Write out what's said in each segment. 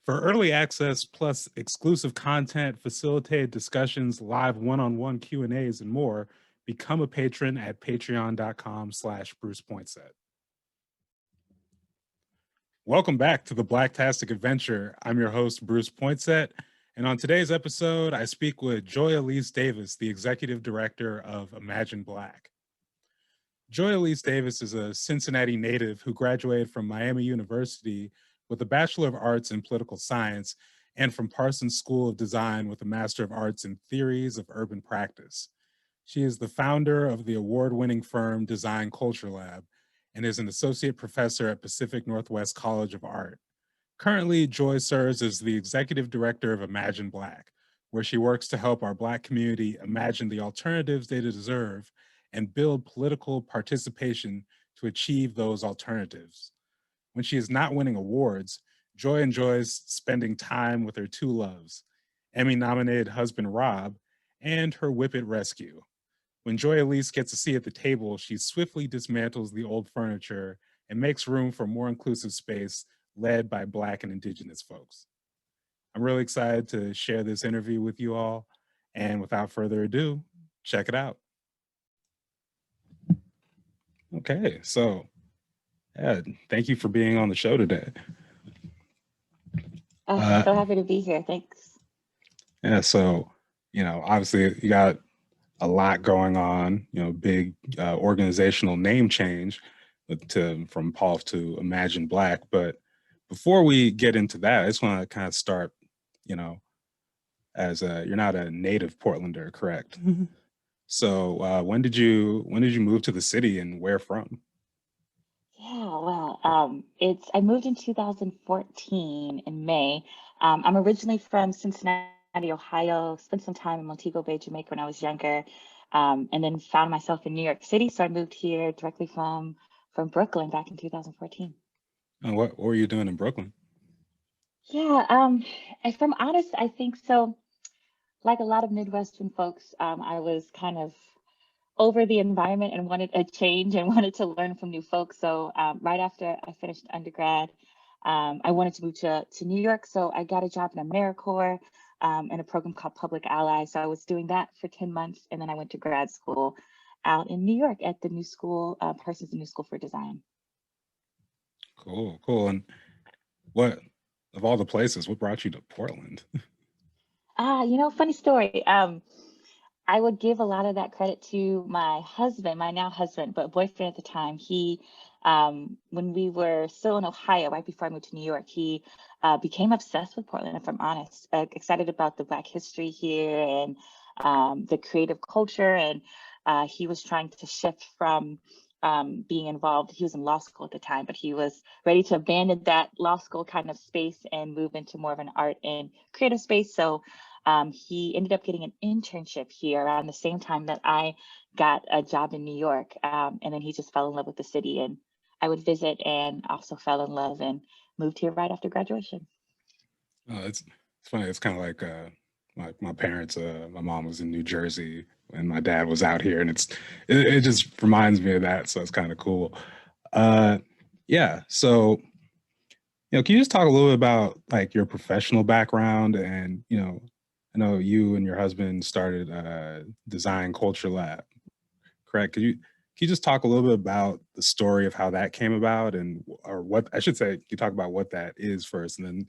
For early access plus exclusive content, facilitated discussions, live one-on-one Q&As, and more, become a patron at patreon.com/BrucePointset. Welcome back to the Blacktastic Adventure. I'm your host, Bruce Pointset, and on today's episode, I speak with Joy Alise Davis, the Executive Director of Imagine Black. Joy Alise Davis is a Cincinnati native who graduated from Miami University with a Bachelor of Arts in Political Science and from Parsons School of Design with a Master of Arts in Theories of Urban Practice. She is the founder of the award-winning firm Design Culture Lab and is an associate professor at Pacific Northwest College of Art. Currently, Joy serves as the executive director of Imagine Black, where she works to help our Black community imagine the alternatives they deserve and build political participation to achieve those alternatives. When she is not winning awards, Joy enjoys spending time with her two loves, Emmy-nominated husband Rob and her whippet rescue. When Joy Alise gets a seat at the table, she swiftly dismantles the old furniture and makes room for more inclusive space led by Black and Indigenous folks. I'm really excited to share this interview with you all, and without further ado, check it out. Okay, so yeah, thank you for being on the show today. So happy to be here. Thanks. Yeah, so, obviously you got a lot going on, big organizational name change from POLF to Imagine Black. But before we get into that, I just want to kind of start, as you're not a native Portlander, correct? Mm-hmm. So when did you move to the city and where from? Yeah, well, I moved in 2014 in May. I'm originally from Cincinnati, Ohio, spent some time in Montego Bay, Jamaica when I was younger, and then found myself in New York City. So I moved here directly from Brooklyn back in 2014. And what were you doing in Brooklyn? Yeah, if I'm honest, I think so. Like a lot of Midwestern folks, I was kind of over the environment and wanted a change and wanted to learn from new folks. So right after I finished undergrad, I wanted to move to New York. So I got a job in AmeriCorps in a program called Public Ally. So I was doing that for 10 months. And then I went to grad school out in New York at the new school, Parsons School for Design. Cool. And what, of all the places, what brought you to Portland? Funny story. I would give a lot of that credit to my husband, my now husband, but boyfriend at the time. He, when we were still in Ohio, right before I moved to New York, he became obsessed with Portland, if I'm honest, excited about the Black history here and the creative culture. And he was trying to shift from being involved. He was in law school at the time, but he was ready to abandon that law school kind of space and move into more of an art and creative space. So he ended up getting an internship here around the same time that I got a job in New York. And then he just fell in love with the city, and I would visit and also fell in love and moved here right after graduation. Oh, it's funny. It's kind of like my parents, my mom was in New Jersey and my dad was out here, and it just reminds me of that. So it's kind of cool. Yeah. So, can you just talk a little bit about like your professional background and, I know you and your husband started Design Culture Lab, correct? Can you just talk a little bit about the story of how that came about or what I should say, you talk about what that is first and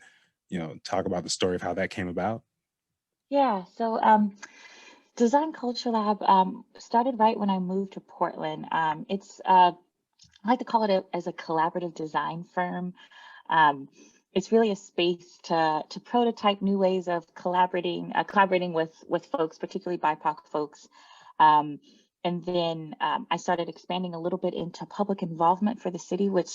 then, talk about the story of how that came about? Yeah, so Design Culture Lab started right when I moved to Portland. It's, I like to call it as a collaborative design firm. It's really a space to prototype new ways of collaborating with folks, particularly BIPOC folks. And then I started expanding a little bit into public involvement for the city, which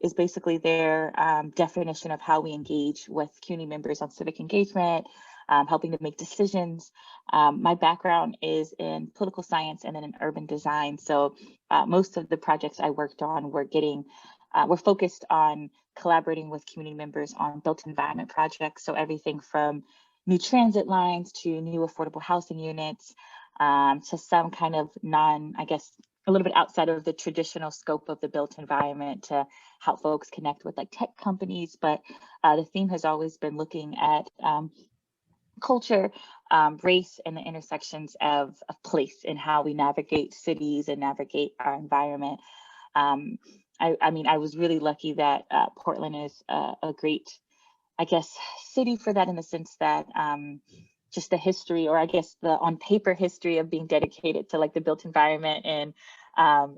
is basically their definition of how we engage with community members on civic engagement, helping to make decisions. My background is in political science and then in urban design. So most of the projects I worked on were focused on collaborating with community members on built environment projects. So everything from new transit lines to new affordable housing units, to some kind of a little bit outside of the traditional scope of the built environment to help folks connect with like tech companies. But the theme has always been looking at culture, race, and the intersections of place and how we navigate cities and navigate our environment. I mean, I was really lucky that Portland is a great, I guess, city for that, in the sense that just the history, or I guess the on paper history of being dedicated to like the built environment and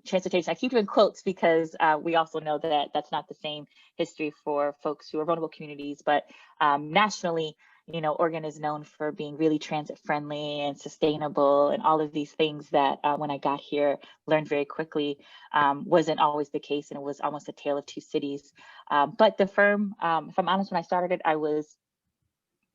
transportation. I keep doing quotes because we also know that that's not the same history for folks who are vulnerable communities, but nationally, you know, Oregon is known for being really transit friendly and sustainable, and all of these things that when I got here, learned very quickly wasn't always the case, and it was almost a tale of two cities. But the firm, if I'm honest, when I started it, I was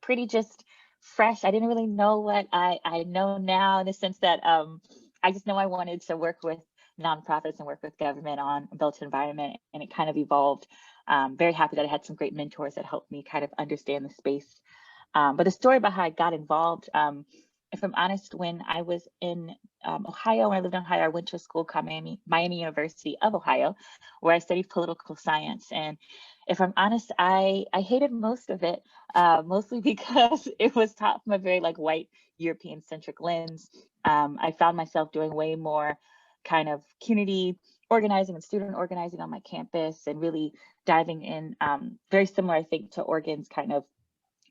pretty just fresh. I didn't really know what I know now, in the sense that I just know I wanted to work with nonprofits and work with government on built environment, and it kind of evolved. Very happy that I had some great mentors that helped me kind of understand the space. But the story about how I got involved, if I'm honest, when I was in Ohio, when I lived in Ohio, I went to a school called Miami University of Ohio, where I studied political science. And if I'm honest, I hated most of it, mostly because it was taught from a very like white European centric lens. I found myself doing way more kind of community organizing and student organizing on my campus, and really diving in, very similar, I think, to Oregon's kind of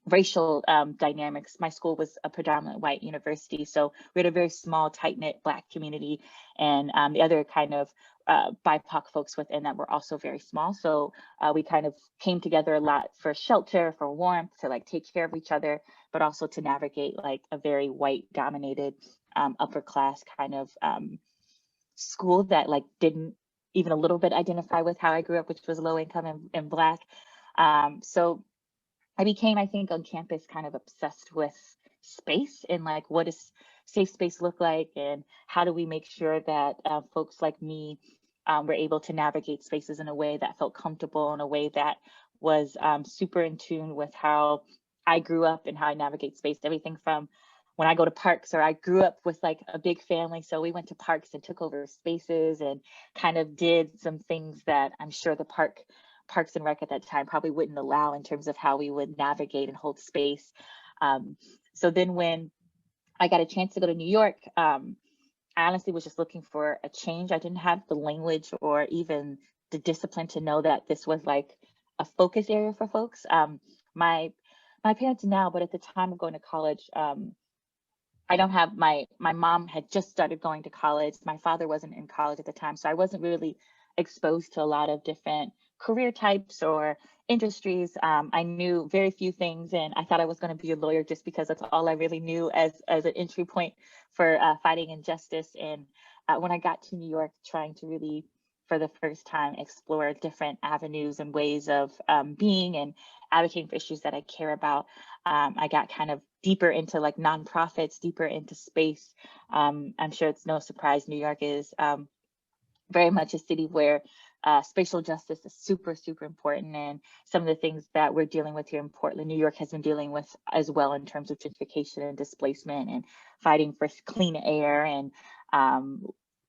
racial dynamics. My school was a predominant white university, so we had a very small, tight-knit Black community, and the other kind of BIPOC folks within that were also very small. So we kind of came together a lot for shelter, for warmth, to like take care of each other, but also to navigate like a very white-dominated upper class kind of school that like didn't even a little bit identify with how I grew up, which was low income and Black. So I became, I think, on campus kind of obsessed with space, and like, what does safe space look like, and how do we make sure that folks like me were able to navigate spaces in a way that felt comfortable, in a way that was super in tune with how I grew up and how I navigate space. Everything from when I go to parks, or I grew up with like a big family, so we went to parks and took over spaces and kind of did some things that I'm sure the Parks and Rec at that time probably wouldn't allow, in terms of how we would navigate and hold space. So then when I got a chance to go to New York, I honestly was just looking for a change. I didn't have the language or even the discipline to know that this was like a focus area for folks. My parents now, but at the time of going to college, I don't have my mom had just started going to college. My father wasn't in college at the time, so I wasn't really exposed to a lot of different career types or industries. I knew very few things, and I thought I was going to be a lawyer just because that's all I really knew as an entry point for fighting injustice. And when I got to New York, trying to really, for the first time, explore different avenues and ways of being and advocating for issues that I care about, I got kind of deeper into like nonprofits, deeper into space. I'm sure it's no surprise New York is very much a city where spatial justice is super, super important. And some of the things that we're dealing with here in Portland, New York has been dealing with as well, in terms of gentrification and displacement, and fighting for clean air, and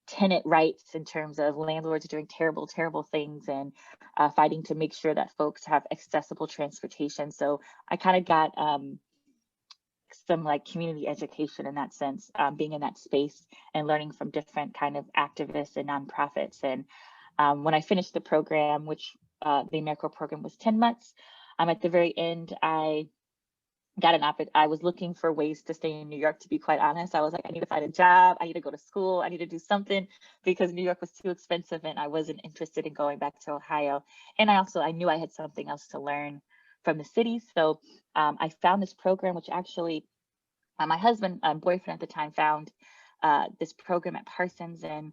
tenant rights, in terms of landlords doing terrible, terrible things, and fighting to make sure that folks have accessible transportation. So I kind of got some like community education in that sense, being in that space and learning from different kind of activists and nonprofits. And when I finished the program, which the AmeriCorps program was 10 months, at the very end, I got an opportunity. I was looking for ways to stay in New York, to be quite honest. I was like, I need to find a job. I need to go to school. I need to do something, because New York was too expensive and I wasn't interested in going back to Ohio. And I knew I had something else to learn from the city. So I found this program, which actually my husband, boyfriend at the time, found this program at Parsons. And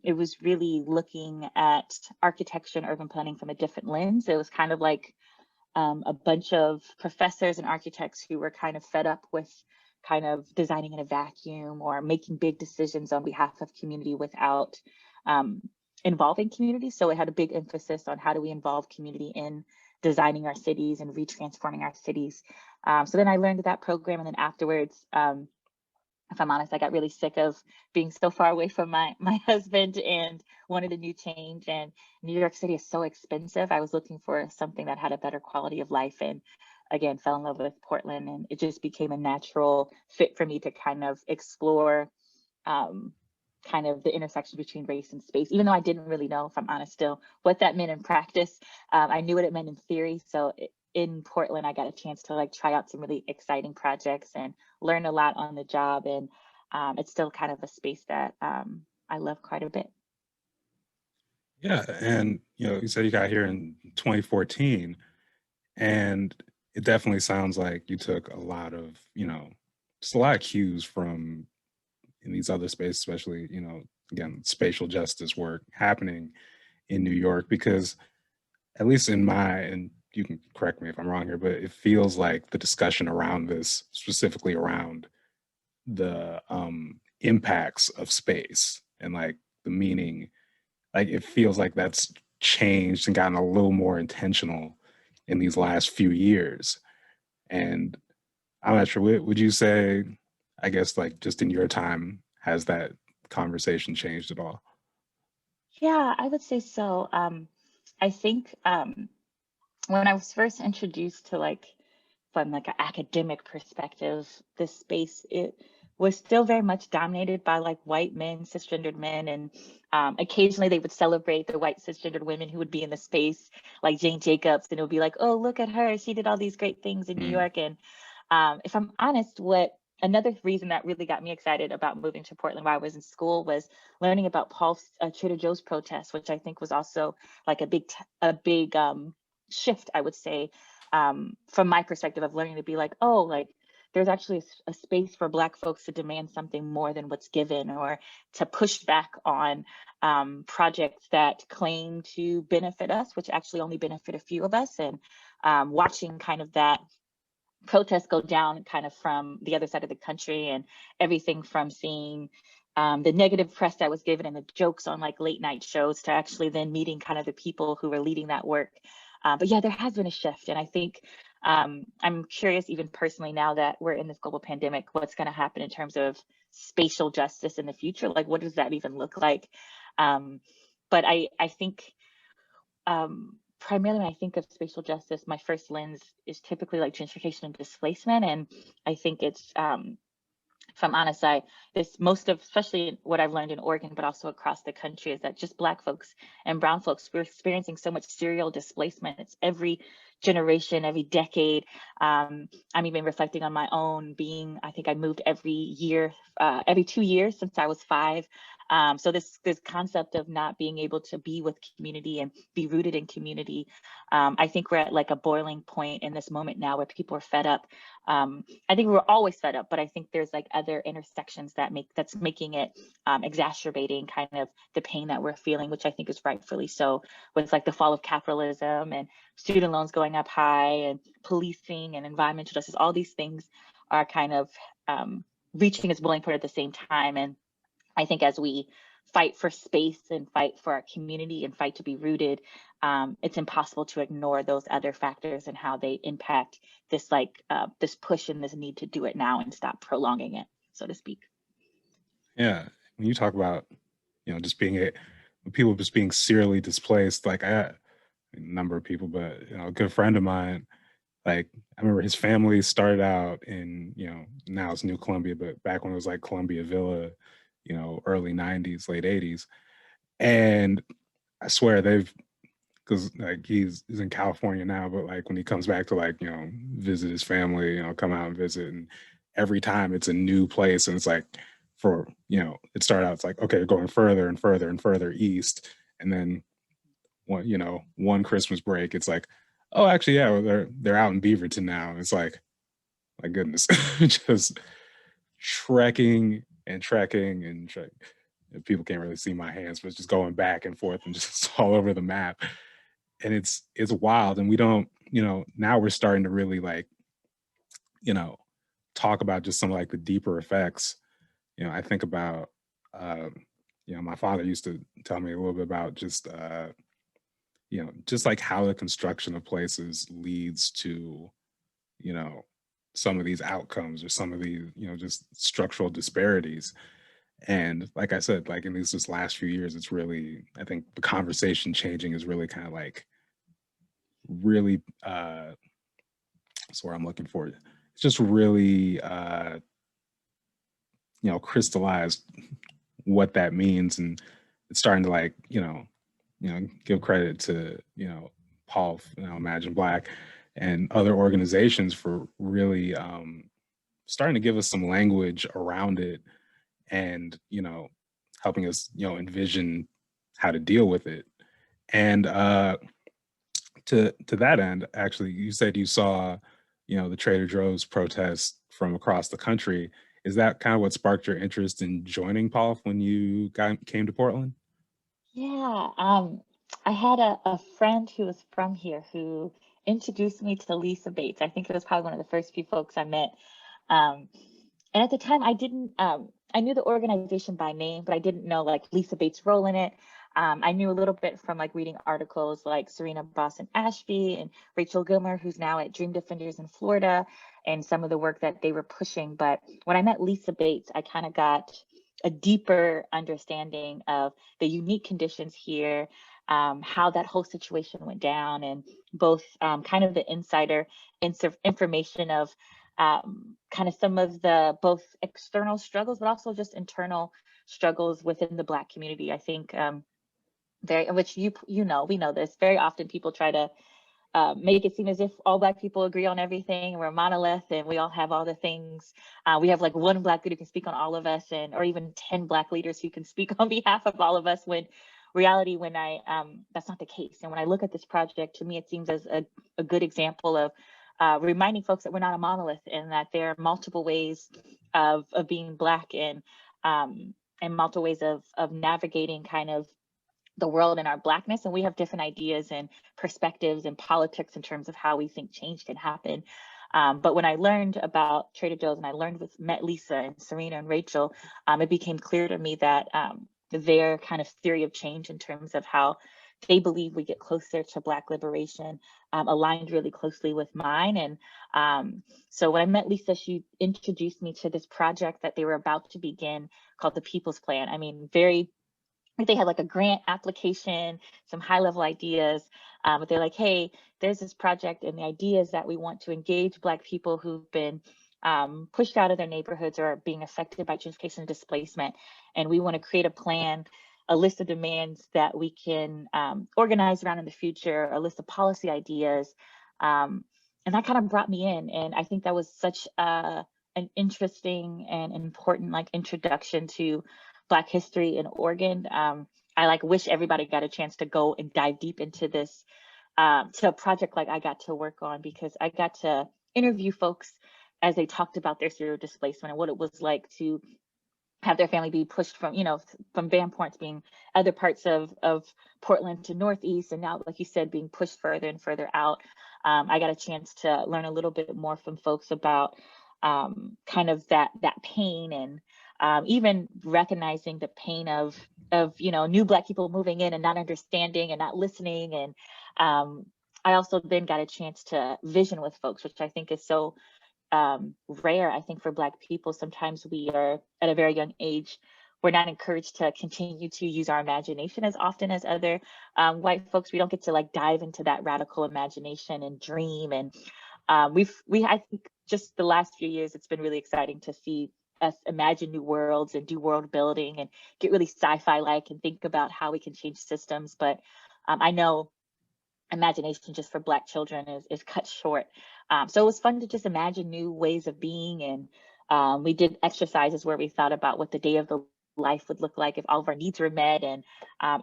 it was really looking at architecture and urban planning from a different lens. It was kind of like a bunch of professors and architects who were kind of fed up with kind of designing in a vacuum or making big decisions on behalf of community without involving community. So it had a big emphasis on how do we involve community in designing our cities and retransforming our cities. So then I learned that program, and then afterwards, if I'm honest, I got really sick of being so far away from my husband and wanted a new change. And New York City is so expensive. I was looking for something that had a better quality of life, and again, fell in love with Portland, and it just became a natural fit for me to kind of explore um, kind of the intersection between race and space, even though I didn't really know, if I'm honest, still what that meant in practice. I knew what it meant in theory. So in Portland, I got a chance to like try out some really exciting projects and learn a lot on the job. And it's still kind of a space that I love quite a bit. Yeah, and you said you got here in 2014, and it definitely sounds like you took a lot of, just a lot of cues from in these other spaces, especially, again, spatial justice work happening in New York, because at least in my, and you can correct me if I'm wrong here, but it feels like the discussion around this, specifically around the impacts of space and like the meaning, like it feels like that's changed and gotten a little more intentional in these last few years. And I'm not sure, would you say, I guess, like just in your time, has that conversation changed at all? Yeah, I would say so. I think when I was first introduced to like from like an academic perspective, this space, it was still very much dominated by like white men, cisgendered men, and occasionally they would celebrate the white cisgendered women who would be in the space, like Jane Jacobs, and it would be like, oh, look at her, she did all these great things in New Mm, York. And if I'm honest, what another reason that really got me excited about moving to Portland while I was in school was learning about Paul's Trader Joe's protest, which I think was also like a big shift, I would say, from my perspective of learning to be like, oh, like there's actually a space for Black folks to demand something more than what's given, or to push back on projects that claim to benefit us, which actually only benefit a few of us. And watching kind of that protests go down kind of from the other side of the country, and everything from seeing the negative press that was given and the jokes on like late night shows to actually then meeting kind of the people who were leading that work. But yeah, there has been a shift. And I think I'm curious, even personally, now that we're in this global pandemic, what's going to happen in terms of spatial justice in the future? Like, what does that even look like? But I think primarily when I think of spatial justice, my first lens is typically like gentrification and displacement. And I think it's, if I'm honest, this most of, especially what I've learned in Oregon, but also across the country, is that just Black folks and brown folks, we're experiencing so much serial displacement. It's every generation, every decade. I'm even reflecting on my own being, I think I moved every year, every 2 years since I was 5. So this concept of not being able to be with community and be rooted in community, I think we're at like a boiling point in this moment now where people are fed up. I think we were always fed up, but I think there's like other intersections that's making it exacerbating kind of the pain that we're feeling, which I think is rightfully so, with like the fall of capitalism and student loans going up high and policing and environmental justice. All these things are kind of reaching its boiling point at the same time. And I think as we fight for space and fight for our community and fight to be rooted, it's impossible to ignore those other factors and how they impact this this push and this need to do it now and stop prolonging it, so to speak. yeah, when you talk about, just being people just being serially displaced, like a number of people, but a good friend of mine, like I remember his family started out in, now it's New Columbia, but back when it was like Columbia Villa, early 90s, late 80s. And I swear because like he's in California now, but like when he comes back to like, visit his family, come out and visit, and every time it's a new place, and it's like it started out, it's like, okay, going further and further and further east. And then one Christmas break, it's like, oh, actually, yeah, well, they're out in Beaverton now. It's like, my goodness, just trekking and trekking and trekking. People can't really see my hands, but it's just going back and forth and just all over the map. And it's wild. And we don't, now we're starting to really like, you know, talk about just some like the deeper effects. I think about, my father used to tell me a little bit about just, just like how the construction of places leads to, you know, some of these outcomes or some of these, just structural disparities. And like I said, like in these just last few years, it's really, I think the conversation changing is really kind of like really, that's what I'm looking for. It's just really, crystallized what that means. And it's starting to like, give credit to, Paul, Imagine Black and other organizations for really starting to give us some language around it and, helping us, envision how to deal with it. And to that end, actually, you said you saw, the Trader Joe's protests from across the country. Is that kind of what sparked your interest in joining POLF when you came to Portland? Yeah, I had a friend who was from here who introduced me to Lisa Bates. I think it was probably one of the first few folks I met. Um, and at the time, I didn't, I knew the organization by name, but I didn't know like Lisa Bates' role in it. I knew a little bit from like reading articles like Serena Boston Ashby and Rachel Gilmer, who's now at Dream Defenders in Florida, and some of the work that they were pushing. But when I met Lisa Bates, I kind of got a deeper understanding of the unique conditions here, how that whole situation went down, and both kind of the insider information of kind of some of the both external struggles, but also just internal struggles within the Black community. I think very, which we know this, very often people try to make it seem as if all Black people agree on everything and we're a monolith and we all have all the things. We have like one Black leader who can speak on all of us, and or even 10 Black leaders who can speak on behalf of all of us, when reality, when that's not the case. And when I look at this project, to me, it seems as a good example of reminding folks that we're not a monolith and that there are multiple ways of being Black, and multiple ways of navigating kind of the world and our Blackness. And we have different ideas and perspectives and politics in terms of how we think change can happen. But when I learned about Trader Joe's and I met Lisa and Serena and Rachel, it became clear to me that their kind of theory of change in terms of how they believe we get closer to Black liberation aligned really closely with mine. And so when I met Lisa, she introduced me to this project that they were about to begin called the People's Plan. I mean, they had like a grant application, some high level ideas, but they're like, hey, there's this project, and the idea is that we want to engage Black people who've been pushed out of their neighborhoods or are being affected by gentrification and displacement. And we want to create a plan, a list of demands that we can organize around in the future, a list of policy ideas. And that kind of brought me in. And I think that was such an interesting and important like introduction to Black history in Oregon. I like wish everybody got a chance to go and dive deep into this, to a project like I got to work on, because I got to interview folks as they talked about their serial displacement and what it was like to have their family be pushed from, from Van Point being other parts of Portland to Northeast, and now, like you said, being pushed further and further out. I got a chance to learn a little bit more from folks about kind of that pain, and even recognizing the pain of new Black people moving in and not understanding and not listening. And I also then got a chance to vision with folks, which I think is so rare. I think for Black people, sometimes we are at a very young age, we're not encouraged to continue to use our imagination as often as other white folks. We don't get to like dive into that radical imagination and dream. And I think just the last few years, it's been really exciting to see us imagine new worlds and do world building and get really sci-fi like and think about how we can change systems. But I know imagination just for Black children is cut short. So it was fun to just imagine new ways of being. And we did exercises where we thought about what the day of the life would look like if all of our needs were met. And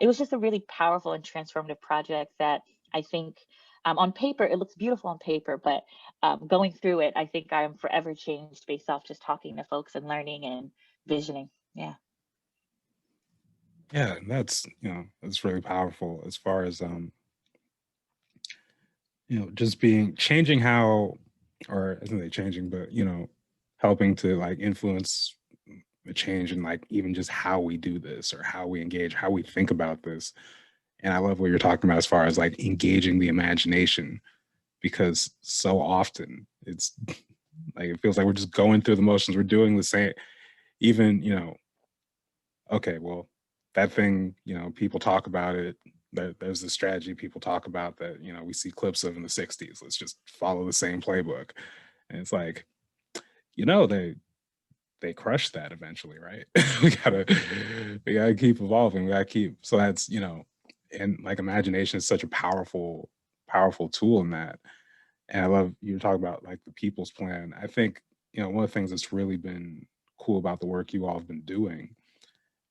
it was just a really powerful and transformative project that I think on paper, it looks beautiful on paper, but going through it, I think I am forever changed based off just talking to folks and learning and visioning. Yeah. Yeah, and that's that's really powerful as far as just changing how, or isn't it changing, but helping to like influence a change in like even just how we do this or how we engage, how we think about this. And I love what you're talking about as far as like engaging the imagination, because so often it's Like it feels like we're just going through the motions. We're doing the same, even, okay, well, that thing, people talk about it. There's the strategy people talk about that, we see clips of in the 60s. Let's just follow the same playbook. And it's like, they crush that eventually, right? we gotta keep evolving. We gotta keep, so that's, and like imagination is such a powerful tool in that. And I love you talk about like the people's plan. I think, one of the things that's really been cool about the work you all have been doing,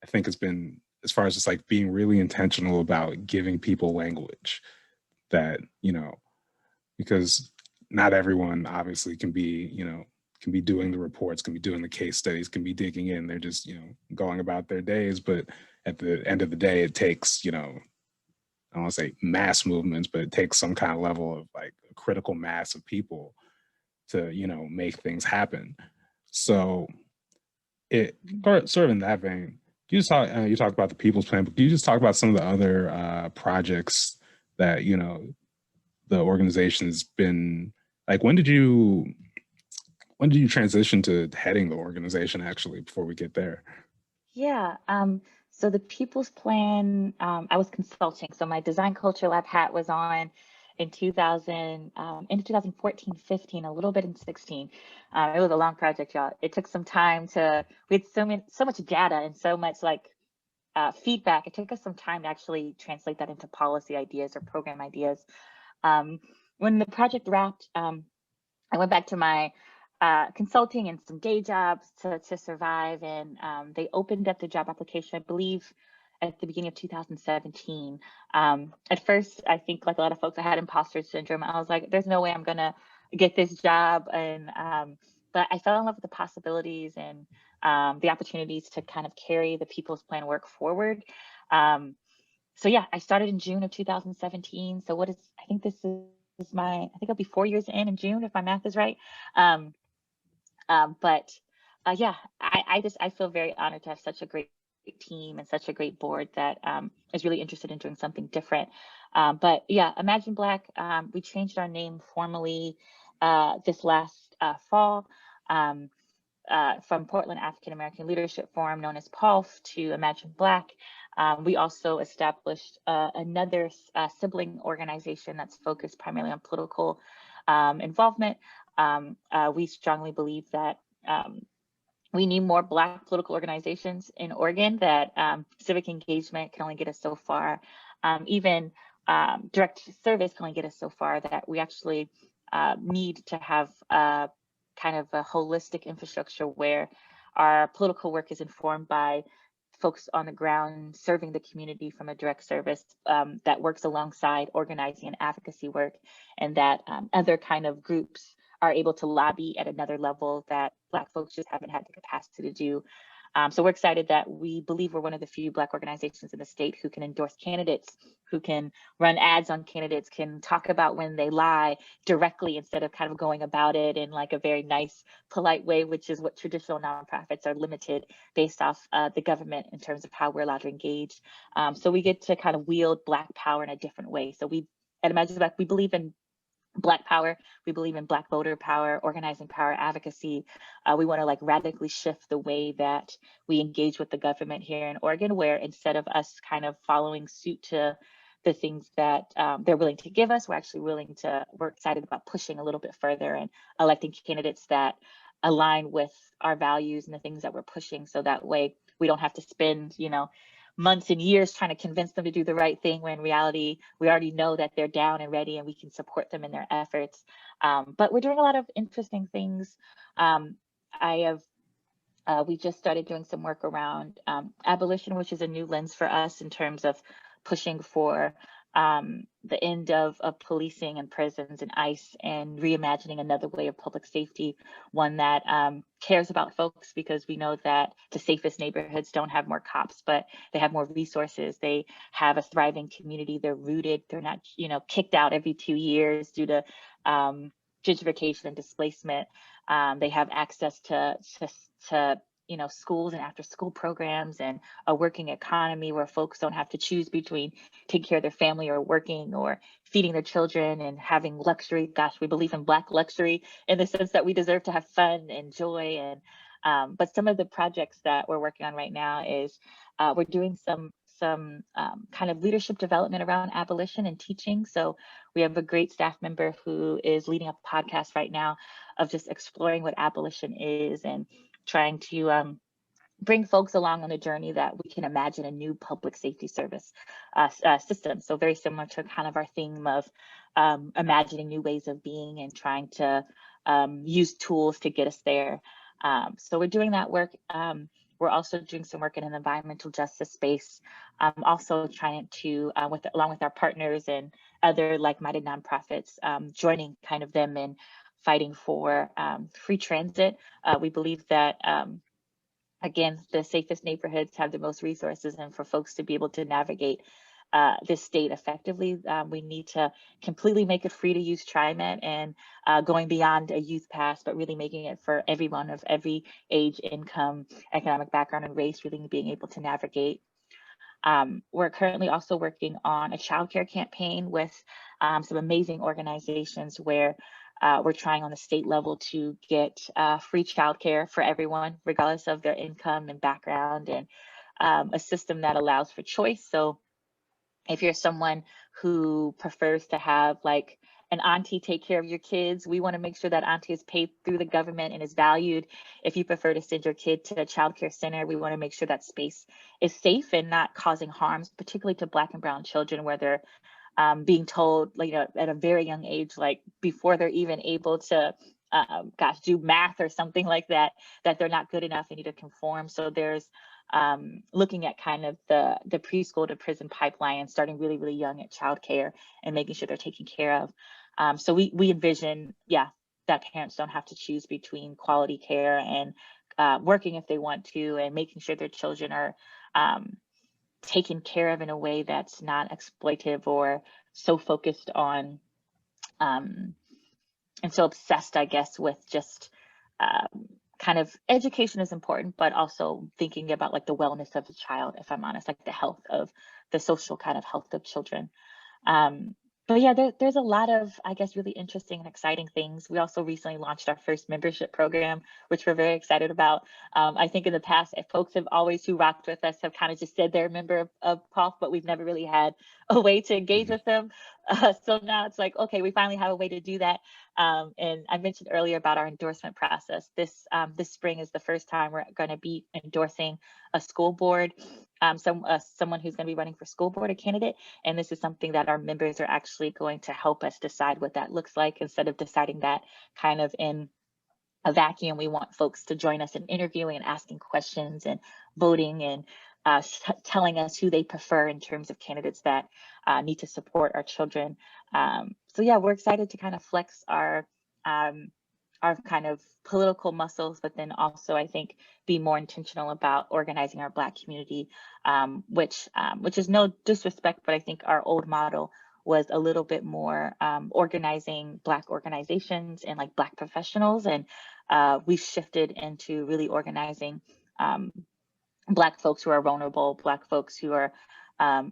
I think has been, as far as just like being really intentional about giving people language that, because not everyone obviously can be doing the reports, can be doing the case studies, can be digging in. They're just, going about their days. But at the end of the day, it takes, I don't want to say mass movements, but it takes some kind of level of like a critical mass of people to, make things happen. So it sort of in that vein, you just talk, you talked about the people's plan, but can you just talk about some of the other projects that, the organization's been like? When did you transition to heading the organization actually, before we get there? Yeah. So the People's Plan, I was consulting. So my Design Culture Lab hat was on in 2000, into 2014, 15, a little bit in 16. It was a long project, y'all. It took some time we had so much data and so much like feedback. It took us some time to actually translate that into policy ideas or program ideas. When the project wrapped, I went back to my consulting and some day jobs to survive. And they opened up the job application, I believe, at the beginning of 2017. At first, I think like a lot of folks, I had imposter syndrome. I was like, there's no way I'm going to get this job. And but I fell in love with the possibilities and the opportunities to kind of carry the People's Plan work forward. So yeah, I started in June of 2017. So I think this is I think I'll be 4 years in June, if my math is right. Um, but yeah, I feel very honored to have such a great team and such a great board that is really interested in doing something different. But yeah, Imagine Black, we changed our name formally this last fall. From Portland African American Leadership Forum, known as PALF, to Imagine Black. We also established another sibling organization that's focused primarily on political involvement. We strongly believe that we need more Black political organizations in Oregon, that civic engagement can only get us so far. Even direct service can only get us so far, that we actually need to have kind of a holistic infrastructure where our political work is informed by folks on the ground serving the community from a direct service that works alongside organizing and advocacy work, and that other kind of groups are able to lobby at another level that Black folks just haven't had the capacity to do. So we're excited that we believe we're one of the few Black organizations in the state who can endorse candidates, who can run ads on candidates, can talk about when they lie directly instead of kind of going about it in like a very nice, polite way, which is what traditional nonprofits are limited based off the government in terms of how we're allowed to engage. So we get to kind of wield Black power in a different way. So at Imagine Black, we believe in Black power. We believe in Black voter power, organizing power, advocacy. We want to like radically shift the way that we engage with the government here in Oregon, where instead of us kind of following suit to the things that they're willing to give us, we're excited about pushing a little bit further and electing candidates that align with our values and the things that we're pushing. So that way we don't have to spend, months and years trying to convince them to do the right thing, when in reality, we already know that they're down and ready and we can support them in their efforts. But we're doing a lot of interesting things. We just started doing some work around abolition, which is a new lens for us in terms of pushing for the end of policing and prisons and ICE, and reimagining another way of public safety, one that cares about folks, because we know that the safest neighborhoods don't have more cops, but they have more resources. They have a thriving community. They're rooted. They're not, kicked out every 2 years due to gentrification and displacement. They have access to schools and after school programs and a working economy where folks don't have to choose between taking care of their family or working or feeding their children and having luxury. Gosh, we believe in Black luxury in the sense that we deserve to have fun and joy. And but some of the projects that we're working on right now is we're doing some kind of leadership development around abolition and teaching. So we have a great staff member who is leading a podcast right now of just exploring what abolition is and trying to bring folks along on the journey that we can imagine a new public safety service system. So very similar to kind of our theme of imagining new ways of being and trying to use tools to get us there. So we're doing that work. We're also doing some work in an environmental justice space, also trying to, along with our partners and other like-minded nonprofits, joining kind of them in fighting for free transit. We believe that, again, the safest neighborhoods have the most resources, and for folks to be able to navigate this state effectively, we need to completely make it free to use TriMet and going beyond a youth pass, but really making it for everyone of every age, income, economic background, and race, really being able to navigate. We're currently also working on a childcare campaign with some amazing organizations where we're trying on the state level to get free childcare for everyone, regardless of their income and background, and a system that allows for choice. So if you're someone who prefers to have like an auntie take care of your kids, we want to make sure that auntie is paid through the government and is valued. If you prefer to send your kid to a child care center, we want to make sure that space is safe and not causing harms, particularly to Black and brown children, where they're being told, at a very young age, like before they're even able to, do math or something like that, that they're not good enough and need to conform. So there's looking at kind of the preschool to prison pipeline and starting really, really young at childcare and making sure they're taken care of. So we envision, that parents don't have to choose between quality care and working if they want to, and making sure their children are taken care of in a way that's not exploitive or so focused on and so obsessed, I guess, with just kind of education is important, but also thinking about like the wellness of the child, if I'm honest, like the health of the social kind of health of children. But yeah, there's a lot of, I guess, really interesting and exciting things. We also recently launched our first membership program, which we're very excited about. I think in the past, folks have always who rocked with us have kind of just said they're a member of POF, but we've never really had a way to engage with them. So now it's like, okay, we finally have a way to do that. And I mentioned earlier about our endorsement process. This spring is the first time we're going to be endorsing a school board, someone who's going to be running for school board, a candidate. And this is something that our members are actually going to help us decide what that looks like, instead of deciding that kind of in a vacuum. We want folks to join us in interviewing and asking questions and voting and telling us who they prefer in terms of candidates that need to support our children. So yeah, we're excited to kind of flex our kind of political muscles, but then also I think be more intentional about organizing our Black community, which is no disrespect, but I think our old model was a little bit more organizing Black organizations and like Black professionals, and we shifted into really organizing Black folks who are vulnerable, Black folks who are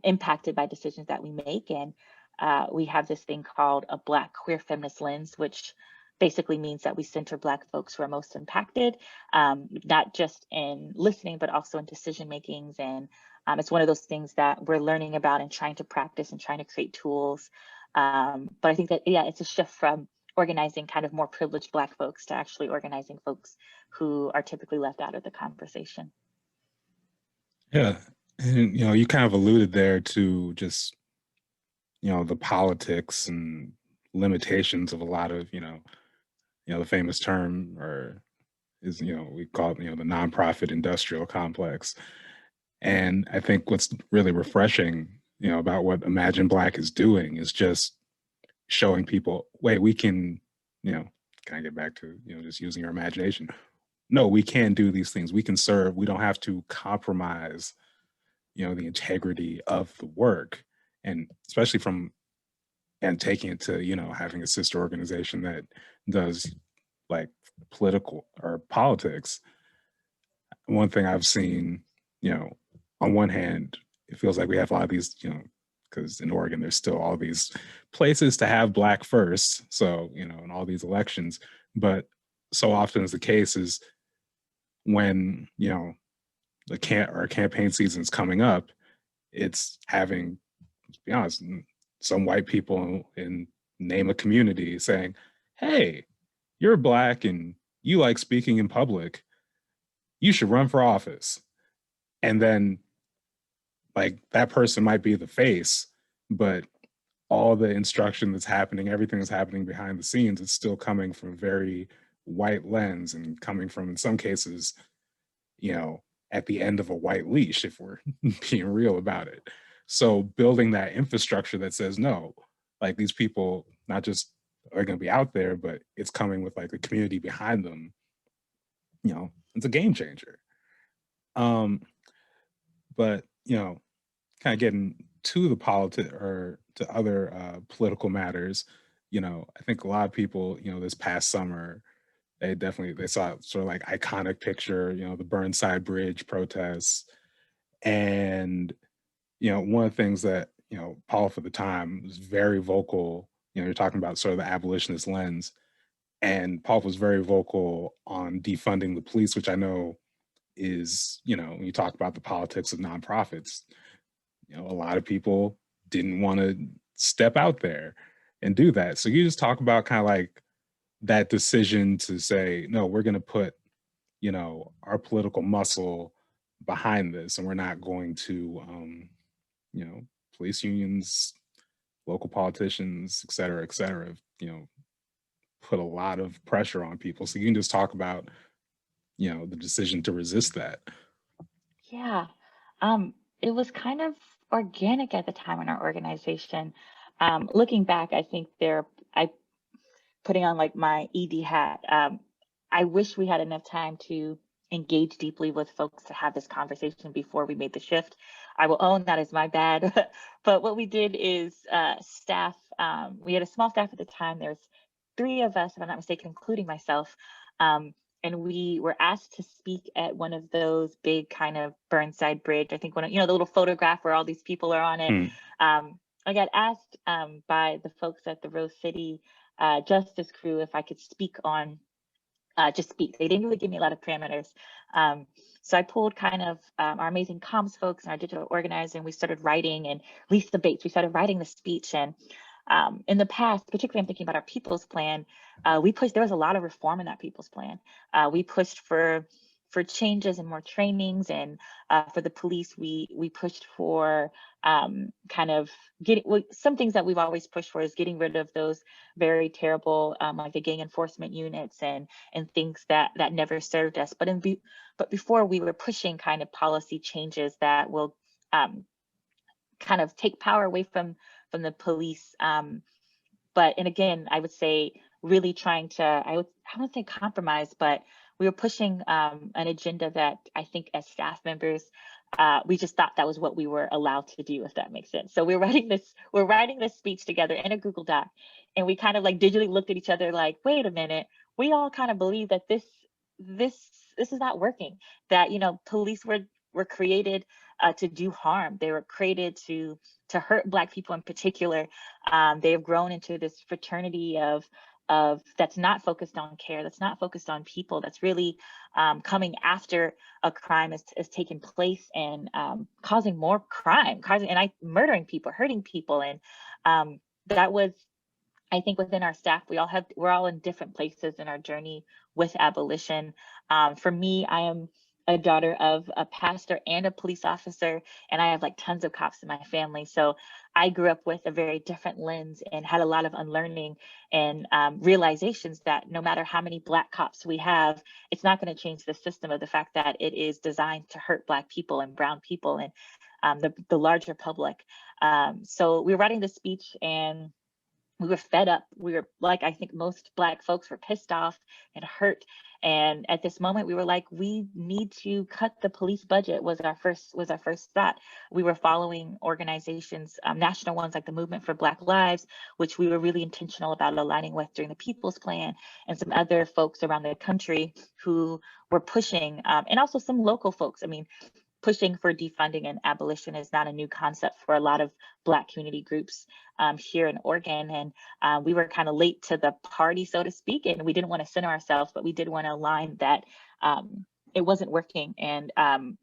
impacted by decisions that we make. And we have this thing called a Black queer feminist lens, which basically means that we center Black folks who are most impacted, not just in listening, but also in decision makings. And it's one of those things that we're learning about and trying to practice and trying to create tools. But I think that, it's a shift from organizing kind of more privileged Black folks to actually organizing folks who are typically left out of the conversation. Yeah. And, you kind of alluded there to just, the politics and limitations of a lot of, the famous term is, we call it, the nonprofit industrial complex. And I think what's really refreshing, about what Imagine Black is doing is just showing people, wait, we can, can I get back to, just using your imagination? No, we can do these things. We can serve. We don't have to compromise, the integrity of the work. And especially and taking it to, having a sister organization that does like political or politics. one thing I've seen, on one hand, it feels like we have a lot of these, because in Oregon, there's still all these places to have Black first. So, in all these elections. But so often is the case is when, our campaign season's coming up, it's having, to be honest, some white people in name a community saying, hey, you're Black and you like speaking in public, you should run for office. And then like that person might be the face, but all the instruction that's happening, everything that's happening behind the scenes, it's still coming from a very white lens and coming from, in some cases, at the end of a white leash, if we're being real about it. So building that infrastructure that says, no, like these people not just are going to be out there, but it's coming with like the community behind them, it's a game changer. But, kind of getting to the or to other political matters, I think a lot of people, this past summer, they saw sort of like iconic picture, the Burnside Bridge protests. And, one of the things that, Paul for the time was very vocal, you're talking about sort of the abolitionist lens. And Paul was very vocal on defunding the police, which I know is, when you talk about the politics of nonprofits, a lot of people didn't want to step out there and do that. So you just talk about kind of like that decision to say, no, we're going to put, our political muscle behind this, and we're not going to, police unions, local politicians, et cetera, put a lot of pressure on people. So you can just talk about, the decision to resist that. Yeah. It was kind of organic at the time in our organization. Looking back, I think I putting on like my ED hat. I wish we had enough time to engage deeply with folks to have this conversation before we made the shift. I will own that is my bad. But what we did is staff, we had a small staff at the time. There's 3 of us, if I'm not mistaken, including myself. And we were asked to speak at one of those big kind of Burnside Bridge. I think the little photograph where all these people are on it. I got asked by the folks at the Rose City Justice crew if I could speak on, just speak. They didn't really give me a lot of parameters. So I pulled kind of our amazing comms folks and our digital organizer, and we started writing, and Lisa Bates, we started writing the speech. And in the past, particularly I'm thinking about our People's Plan, there was a lot of reform in that People's Plan. We pushed for changes and more trainings, and for the police, we pushed for kind of some things that we've always pushed for is getting rid of those very terrible, like the gang enforcement units and things that never served us. But before, we were pushing kind of policy changes that will kind of take power away from the police. And again, I would say really trying to, I don't say compromise, but we were pushing an agenda that I think as staff members, we just thought that was what we were allowed to do, if that makes sense. So we're writing this speech together in a Google Doc, and we kind of like digitally looked at each other like, wait a minute, we all kind of believe that this is not working, that, police were created to do harm. They were created to hurt Black people in particular. They have grown into this fraternity of that's not focused on care, that's not focused on people, that's really coming after a crime has taken place and causing more crime, murdering people, hurting people. And that was, I think, within our staff, we're all in different places in our journey with abolition. For me, I am a daughter of a pastor and a police officer, and I have like tons of cops in my family. So I grew up with a very different lens and had a lot of unlearning and realizations that no matter how many Black cops we have, it's not going to change the system of the fact that it is designed to hurt Black people and brown people and the larger public. So we were writing this speech, and we were fed up. We were like, I think most Black folks were pissed off and hurt. And at this moment, we were like, we need to cut the police budget. Was our first thought. We were following organizations, national ones like the Movement for Black Lives, which we were really intentional about aligning with during the People's Plan, and some other folks around the country who were pushing, and also some local folks. I mean, pushing for defunding and abolition is not a new concept for a lot of Black community groups here in Oregon. And we were kind of late to the party, so to speak, and we didn't want to center ourselves, but we did want to align that it wasn't working. And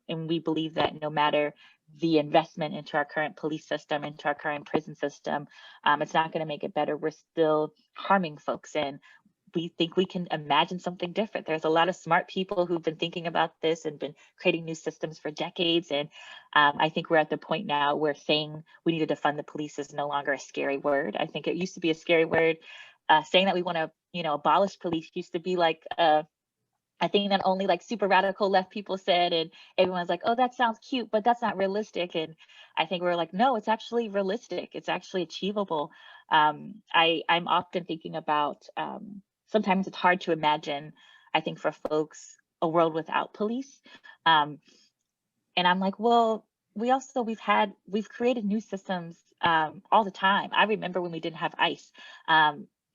we believe that no matter the investment into our current police system, into our current prison system, it's not going to make it better. We're still harming folks, and we think we can imagine something different. There's a lot of smart people who've been thinking about this and been creating new systems for decades. And I think we're at the point now where saying we need to defund the police is no longer a scary word. I think it used to be a scary word. Saying that we want to, abolish police used to be like I think that only like super radical left people said, and everyone's like, oh, that sounds cute, but that's not realistic. And I think we're like, no, it's actually realistic. It's actually achievable. I'm often thinking about, sometimes it's hard to imagine, I think, for folks, a world without police. And I'm like, well, we've created new systems all the time. I remember when we didn't have ICE.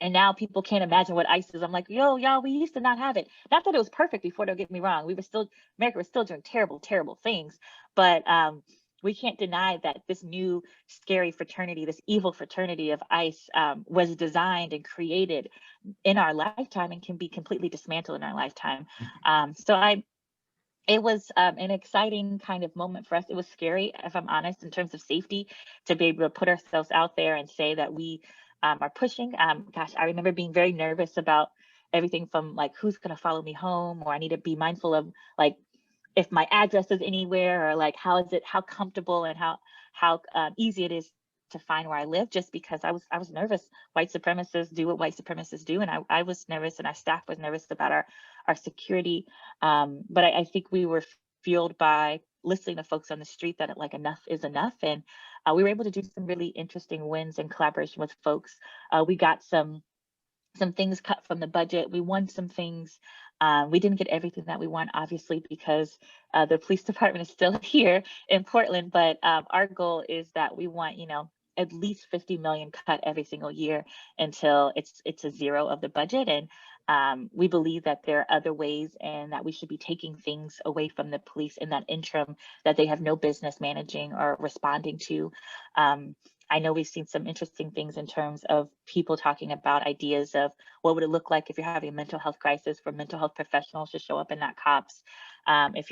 And now people can't imagine what ICE is. I'm like, yo, y'all, we used to not have it. Not that it was perfect before, don't get me wrong. America was still doing terrible, terrible things. But we can't deny that this new scary fraternity, this evil fraternity of ICE was designed and created in our lifetime and can be completely dismantled in our lifetime. It was an exciting kind of moment for us. It was scary, if I'm honest, in terms of safety, to be able to put ourselves out there and say that we are pushing. Gosh, I remember being very nervous about everything from like, who's going to follow me home, or I need to be mindful of like, if my address is anywhere, or like, how comfortable and how easy it is to find where I live, just because I was nervous. White supremacists do what white supremacists do. And I was nervous, and our staff was nervous about our security. But I think we were fueled by listening to folks on the street that like enough is enough. And we were able to do some really interesting wins in collaboration with folks. We got some things cut from the budget. We won some things. We didn't get everything that we want, obviously, because the police department is still here in Portland. But our goal is that we want, at least 50 million cut every single year until it's a zero of the budget. And we believe that there are other ways, and that we should be taking things away from the police in that interim that they have no business managing or responding to. I know we've seen some interesting things in terms of people talking about ideas of what would it look like if you're having a mental health crisis, for mental health professionals to show up and not cops. If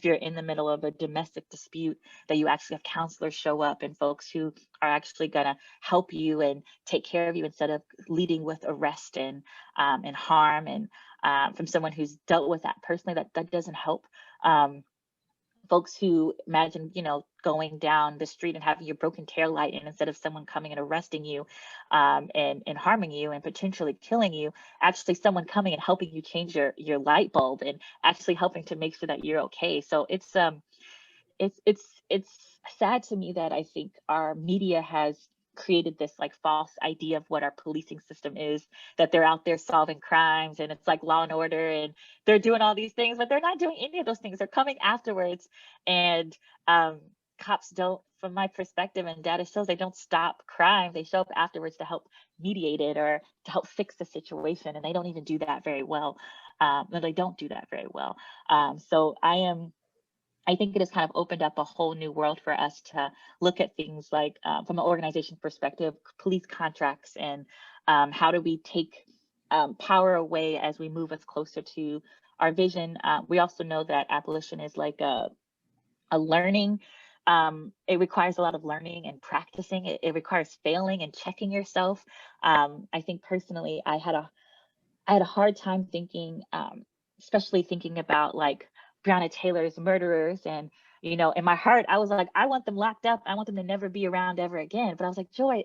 you're in the middle of a domestic dispute, that you actually have counselors show up and folks who are actually gonna help you and take care of you, instead of leading with arrest and harm. And from someone who's dealt with that personally, that doesn't help. Folks who imagine, going down the street and having your broken tail light, and instead of someone coming and arresting you and harming you and potentially killing you, actually someone coming and helping you change your light bulb and actually helping to make sure that you're okay. So it's sad to me that I think our media has created this like false idea of what our policing system is, that they're out there solving crimes and it's like Law and Order and they're doing all these things, but they're not doing any of those things. They're coming afterwards. And cops don't, from my perspective, and data shows, they don't stop crime. They show up afterwards to help mediate it or to help fix the situation, and they don't even do that very well. They don't do that very well. So I think it has kind of opened up a whole new world for us to look at things like, from an organization perspective, police contracts, and how do we take power away as we move us closer to our vision. We also know that abolition is like a learning. It requires a lot of learning and practicing. It requires failing and checking yourself. I think personally, I had a hard time thinking, especially thinking about like Breonna Taylor's murderers. And, in my heart, I was like, I want them locked up. I want them to never be around ever again. But I was like, Joy,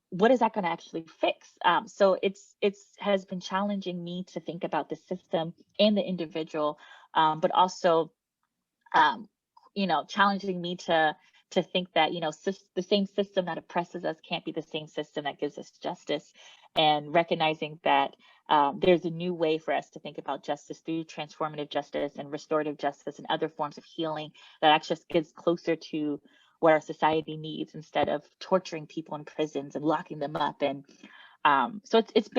what is that gonna actually fix? So it's has been challenging me to think about the system and the individual, but also, challenging me to to think that, the same system that oppresses us can't be the same system that gives us justice, and recognizing that there's a new way for us to think about justice through transformative justice and restorative justice and other forms of healing that actually gets closer to what our society needs, instead of torturing people in prisons and locking them up. And so it's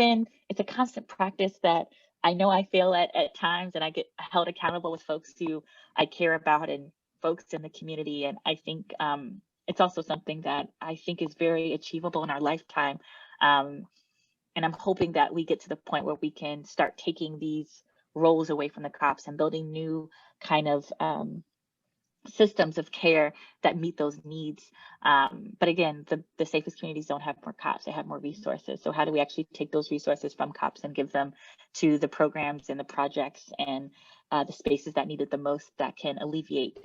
a constant practice that I know I fail at times, and I get held accountable with folks who I care about and folks in the community. And I think it's also something that I think is very achievable in our lifetime. Um, and I'm hoping that we get to the point where we can start taking these roles away from the cops and building new kind of systems of care that meet those needs. But again, the safest communities don't have more cops, they have more resources. So how do we actually take those resources from cops and give them to the programs and the projects and the spaces that need it the most, that can alleviate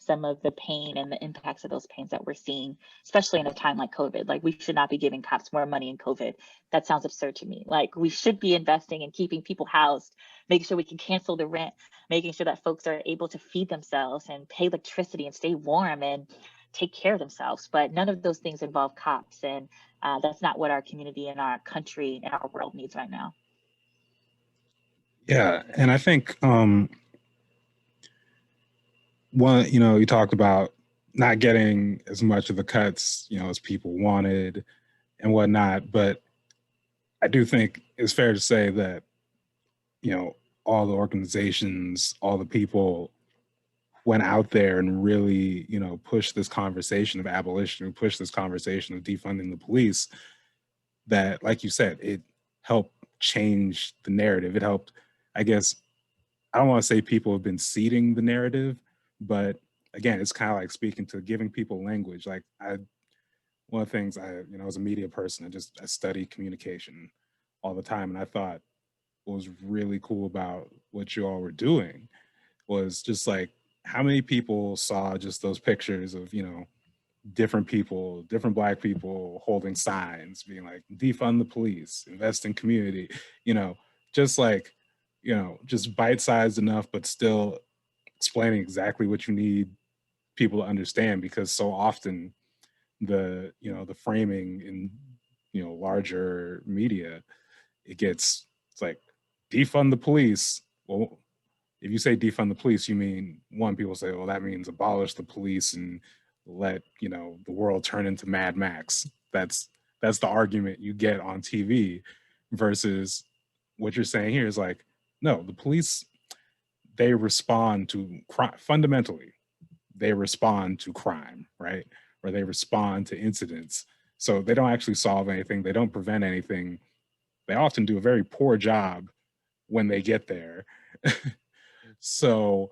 some of the pain and the impacts of those pains that we're seeing, especially in a time like COVID. Like, we should not be giving cops more money in COVID. That sounds absurd to me. Like, we should be investing in keeping people housed, making sure we can cancel the rent, making sure that folks are able to feed themselves and pay electricity and stay warm and take care of themselves. But none of those things involve cops. And that's not what our community and our country and our world needs right now. Yeah, and I think you talked about not getting as much of the cuts, as people wanted and whatnot, but I do think it's fair to say that, all the organizations, all the people went out there and really, pushed this conversation of abolition, pushed this conversation of defunding the police, that, like you said, it helped change the narrative. It helped, I guess, I don't want to say people have been seeding the narrative, but again, it's kind of like speaking to giving people language. Like, one of the things as a media person, I study communication all the time. And I thought what was really cool about what you all were doing was just like, how many people saw just those pictures of, different people, different Black people holding signs being like, defund the police, invest in community, just like, just bite-sized enough, but still explaining exactly what you need people to understand. Because so often the framing in, larger media, it's like, defund the police. Well, if you say defund the police, you mean, one, people say, well, that means abolish the police and let, the world turn into Mad Max. That's the argument you get on TV, versus what you're saying here is like, no, the police, they respond to crime. Fundamentally, they respond to crime, right? Or they respond to incidents. So they don't actually solve anything. They don't prevent anything. They often do a very poor job when they get there. So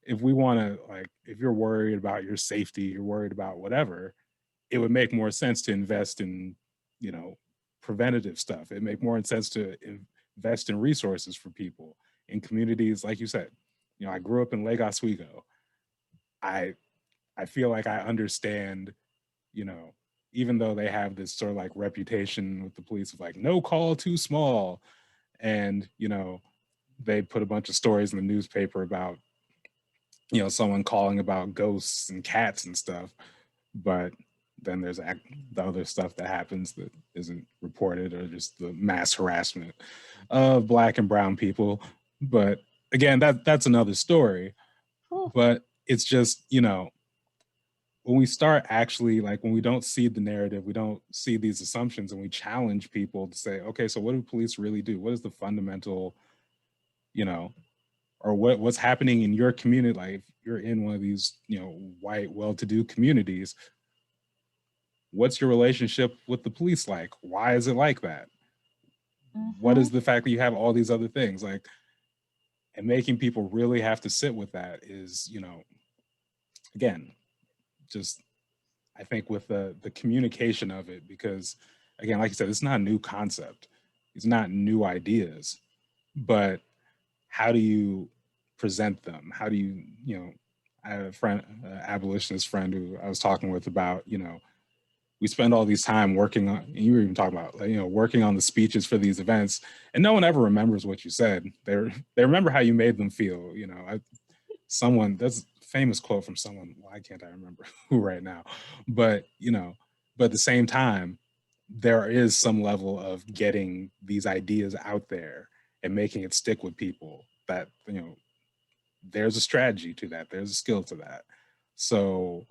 if we want to, like, if you're worried about your safety, you're worried about whatever, it would make more sense to invest in, preventative stuff. It make more sense to invest in resources for people in communities. Like you said, I grew up in Lake Oswego. I feel like I understand, even though they have this sort of like reputation with the police of like, no call too small. And, they put a bunch of stories in the newspaper about, someone calling about ghosts and cats and stuff. But then there's the other stuff that happens that isn't reported, or just the mass harassment of Black and brown people. But again, that's another story. But it's just, when we start actually, like, when we don't see the narrative, we don't see these assumptions, and we challenge people to say, okay, so what do police really do? What is the fundamental, or what's happening in your community? Like, if you're in one of these, white, well-to-do communities, what's your relationship with the police like? Why is it like that? What is the fact that you have all these other things? Like, and making people really have to sit with that is, again, just, I think with the communication of it, because again, like you said, it's not a new concept. It's not new ideas, but how do you present them? How do you, I have a friend, abolitionist friend who I was talking with about, we spend all these time working on, and you were even talking about, like, working on the speeches for these events, and no one ever remembers what you said. They remember how you made them feel. Someone, that's famous quote from someone, why can't I remember who right now, but but at the same time, there is some level of getting these ideas out there and making it stick with people. That there's a strategy to that, there's a skill to that. So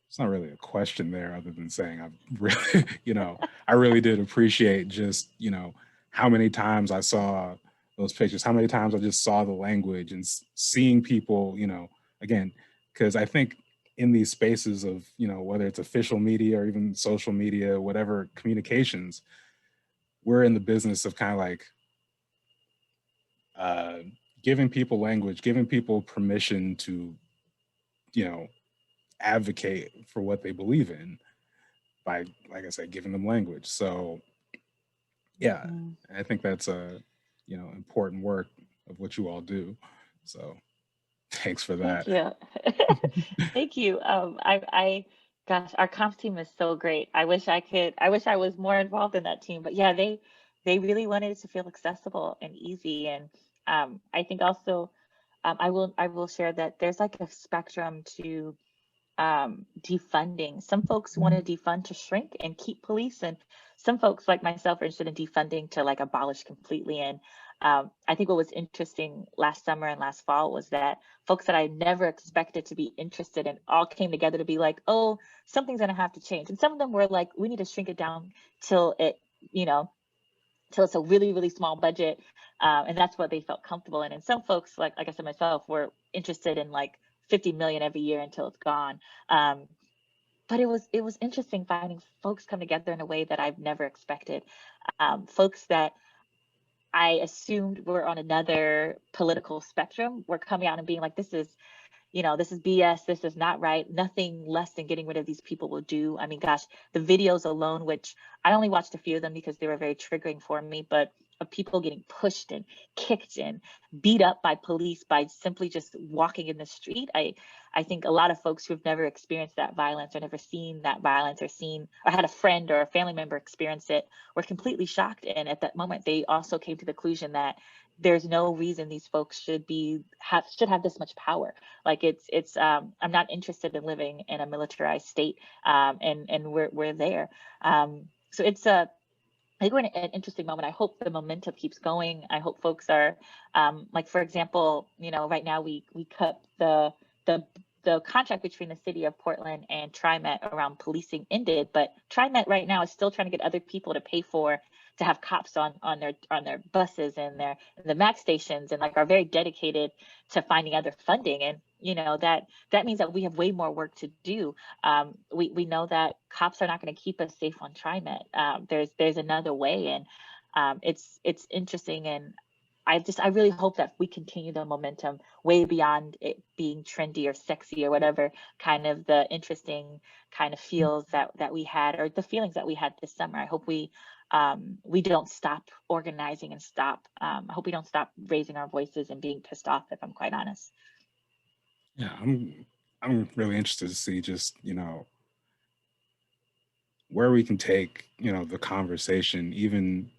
it's not really a question there, other than saying I really, I really did appreciate just, how many times I saw those pictures, how many times I just saw the language and seeing people, again, because I think in these spaces of, whether it's official media or even social media, whatever communications, we're in the business of kind of like uh, giving people language, giving people permission to, you know, advocate for what they believe in by, like I said, giving them language. So yeah, Mhm. I think that's a, important work of what you all do. So thanks for Thank that. you. Thank you. Gosh, our comp team is so great. I wish I was more involved in that team, but yeah, they really wanted it to feel accessible and easy. And I think also, I will share that there's like a spectrum to defunding. Some folks want to defund to shrink and keep police, and some folks like myself are interested in defunding to like abolish completely. And I think what was interesting last summer and last fall was that folks that I never expected to be interested in all came together to be like, oh, something's going to have to change. And some of them were like, we need to shrink it down till it, you know, till it's a really, really small budget. And that's what they felt comfortable in. And some folks, like I said myself, were interested in like 50 million every year until it's gone. Um, but it was interesting finding folks come together in a way that I've never expected. Folks that I assumed were on another political spectrum were coming out and being like, this is BS. This is not right. Nothing less than getting rid of these people will do. I mean, gosh, the videos alone, which I only watched a few of them because they were very triggering for me, but of people getting pushed and kicked and beat up by police by simply just walking in the street. I think a lot of folks who have never experienced that violence or never seen that violence or seen or had a friend or a family member experience it were completely shocked. And at that moment, they also came to the conclusion that there's no reason these folks should have this much power. Like I'm not interested in living in a militarized state, and we're there. So I think we're in an interesting moment. I hope the momentum keeps going. I hope folks are, like, for example, right now we cut the the contract between the city of Portland and TriMet around policing ended, but TriMet right now is still trying to get other people to pay for to have cops on their buses and the MAX stations, and like are very dedicated to finding other funding. And that means that we have way more work to do. We know that cops are not going to keep us safe on TriMet. There's another way, and it's interesting. And I really hope that we continue the momentum way beyond it being trendy or sexy or whatever kind of the interesting kind of feels that we had, or the feelings that we had this summer. I hope we don't stop organizing and I hope we don't stop raising our voices and being pissed off, if I'm quite honest. Yeah, I'm really interested to see just, where we can take, the conversation, even,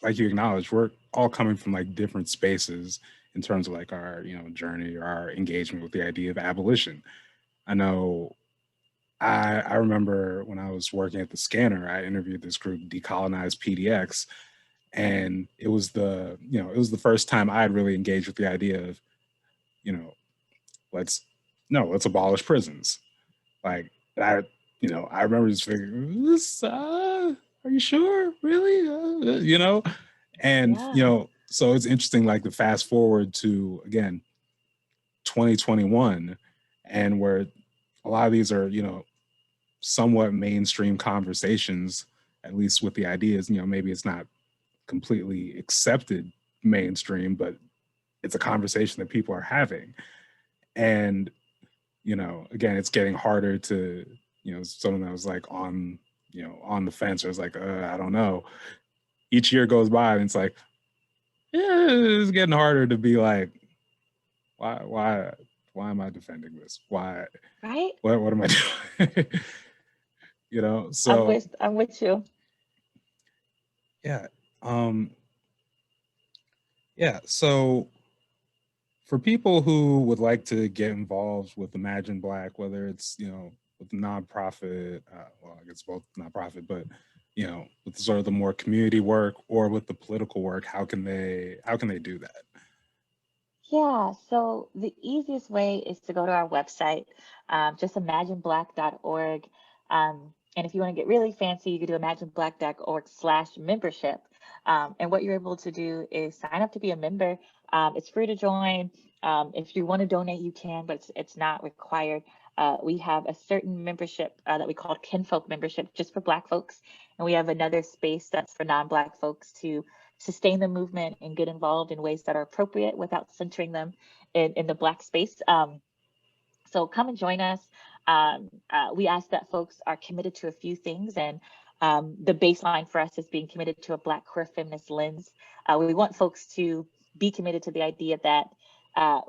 like you acknowledge, we're all coming from like different spaces in terms of like our, journey or our engagement with the idea of abolition. I know I remember when I was working at the scanner, I interviewed this group, Decolonize PDX, and it was the first time I had really engaged with the idea of, you know, let's no, let's abolish prisons. Like I, I remember just figuring, this, are you sure, really, and Yeah. so it's interesting, like the fast forward to again 2021, and where a lot of these are, somewhat mainstream conversations, at least with the ideas, maybe it's not completely accepted mainstream, but it's a conversation that people are having. And, again, it's getting harder to, someone that was like on the fence, or was like, I don't know. Each year goes by and it's like, yeah, it's getting harder to be like, why am I defending this? Why, Right. what am I doing? I'm So with you. yeah. Um, yeah. So For people who would like to get involved with Imagine Black, whether it's, with nonprofit, well, I guess both nonprofit, but, with sort of the more community work or with the political work, how can they do that? Yeah, so the easiest way is to go to our website, just imagineblack.org. And if you want to get really fancy, you can do imagineblack.org/membership. And what you're able to do is sign up to be a member. It's free to join. If you want to donate, you can, but it's not required. We have a certain membership that we call kinfolk membership just for Black folks. And we have another space that's for non-Black folks to sustain the movement and get involved in ways that are appropriate without centering them in the Black space. So come and join us. We ask that folks are committed to a few things, and the baseline for us is being committed to a Black queer feminist lens. We want folks to be committed to the idea that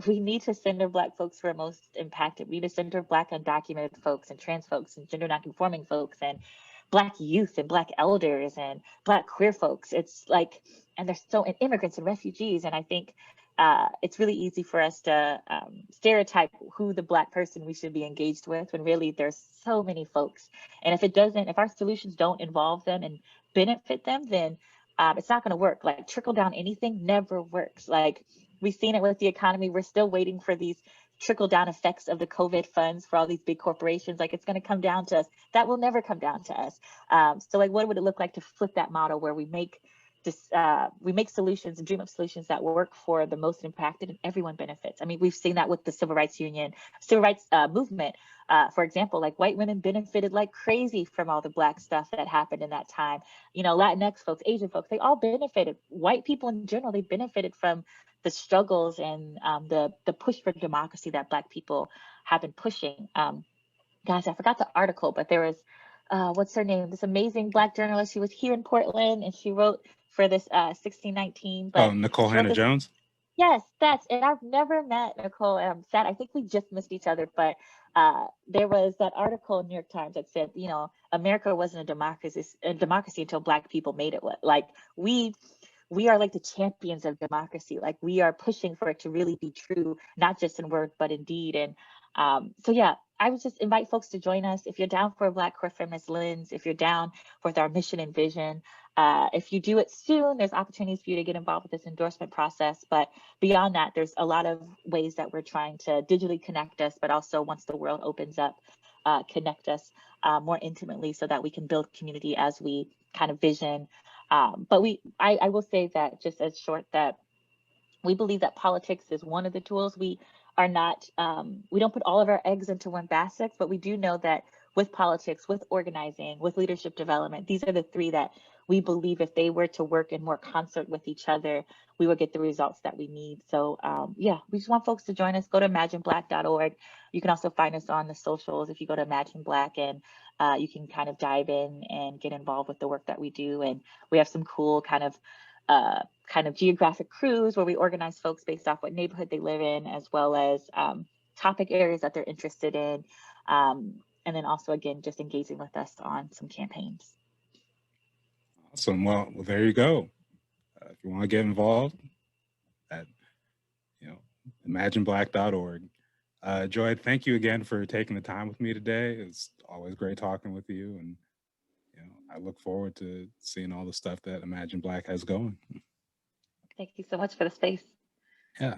we need to center Black folks who are most impacted. We need to center Black undocumented folks and trans folks and gender nonconforming folks and Black youth and Black elders and Black queer folks. It's like, and there's and immigrants and refugees. And I think it's really easy for us to stereotype who the Black person we should be engaged with, when really there's so many folks. And if our solutions don't involve them and benefit them, then it's not going to work. Like, trickle down anything never works. Like, we've seen it with the economy. We're still waiting for these trickle down effects of the COVID funds for all these big corporations. Like, it's going to come down to us. That will never come down to us. So like, what would it look like to flip that model where we make solutions and dream up solutions that work for the most impacted and everyone benefits? I mean, we've seen that with the civil rights movement. For example, like, white women benefited like crazy from all the Black stuff that happened in that time. Latinx folks, Asian folks, they all benefited. White people in general, they benefited from the struggles and the push for democracy that Black people have been pushing. Gosh, I forgot the article, but there was what's her name? This amazing Black journalist. She was here in Portland, and she wrote for this 1619. Oh, But Nicole she wrote Hannah this. Jones. Yes, and I've never met Nicole, and I'm sad. I think we just missed each other, but there was that article in New York Times that said, America wasn't a democracy until Black people made it. Like, we are like the champions of democracy. Like, we are pushing for it to really be true, not just in word, but in deed. And so, yeah, I would just invite folks to join us. If you're down for a Black queer feminist lens, if you're down with our mission and vision, if you do it soon, there's opportunities for you to get involved with this endorsement process. But beyond that, there's a lot of ways that we're trying to digitally connect us, but also, once the world opens up, connect us more intimately so that we can build community as we kind of vision. But I will say that, just as short, that we believe that politics is one of the tools. We are not, we don't put all of our eggs into one basket, but we do know that with politics, with organizing, with leadership development, these are the three that we believe, if they were to work in more concert with each other, we will get the results that we need. So yeah, we just want folks to join us. Go to imagineblack.org. You can also find us on the socials if you go to Imagine Black, and you can kind of dive in and get involved with the work that we do. And we have some cool kind of geographic crews where we organize folks based off what neighborhood they live in, as well as topic areas that they're interested in. And then also, again, just engaging with us on some campaigns. Awesome. Well, there you go. If you want to get involved, at imagineblack.org. Joy, thank you again for taking the time with me today. It's always great talking with you, and I look forward to seeing all the stuff that Imagine Black has going. Thank you so much for the space. Yeah.